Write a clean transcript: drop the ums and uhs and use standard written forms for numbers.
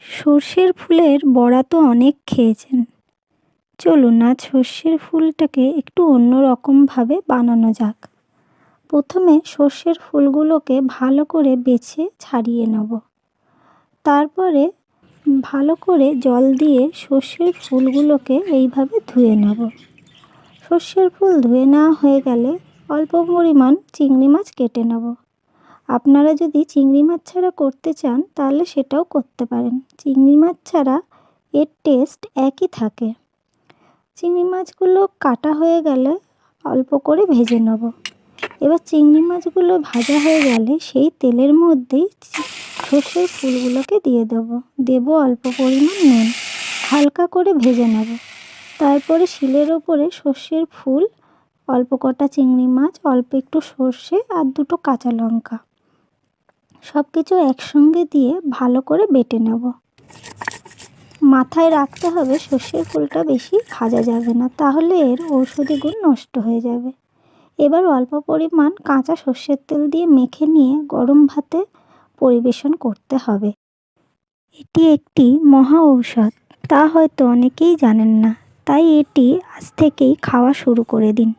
সর্ষের ফুলের বড়া তো অনেক খেয়েছেন। চলুন আজ সর্ষের ফুলটাকে একটু অন্যরকমভাবে বানানো যাক। প্রথমে সর্ষের ফুলগুলোকে ভালো করে বেছে ছাড়িয়ে নেব। তারপরে ভালো করে জল দিয়ে সর্ষের ফুলগুলোকে এইভাবে ধুয়ে নেব। সর্ষের ফুল ধুয়ে নেওয়া হয়ে গেলে অল্প পরিমাণ চিংড়ি মাছ কেটে নেব। আপনারা যদি চিংড়ি মাছ ছাড়া করতে চান তাহলে সেটাও করতে পারেন। চিংড়ি মাছ ছাড়া এর টেস্ট একই থাকে। চিংড়ি মাছগুলো কাটা হয়ে গেলে অল্প করে ভেজে নেব। এবার চিংড়ি মাছগুলো ভাজা হয়ে গেলে সেই তেলের মধ্যেই সর্ষের ফুলগুলোকে দিয়ে দেব অল্প পরিমাণ নুন। হালকা করে ভেজে নেব। তারপরে শিলের ওপরে সর্ষের ফুল, অল্প কটা চিংড়ি মাছ, অল্প একটু সর্ষে আর দুটো কাঁচা লঙ্কা সব কিছু একসঙ্গে দিয়ে ভালো করে বেটে নেব। মাথায় রাখতে হবে সর্ষের ফুলটা বেশি ভাজা যাবে না, তাহলে এর ঔষধি গুণ নষ্ট হয়ে যাবে। এবার অল্প পরিমাণ কাঁচা সর্ষের তেল দিয়ে মেখে নিয়ে গরম ভাতে পরিবেশন করতে হবে। এটি একটি মহা ঔষধ, তা হয়তো অনেকেই জানেন না, তাই এটি আজ থেকেই খাওয়া শুরু করে দিন।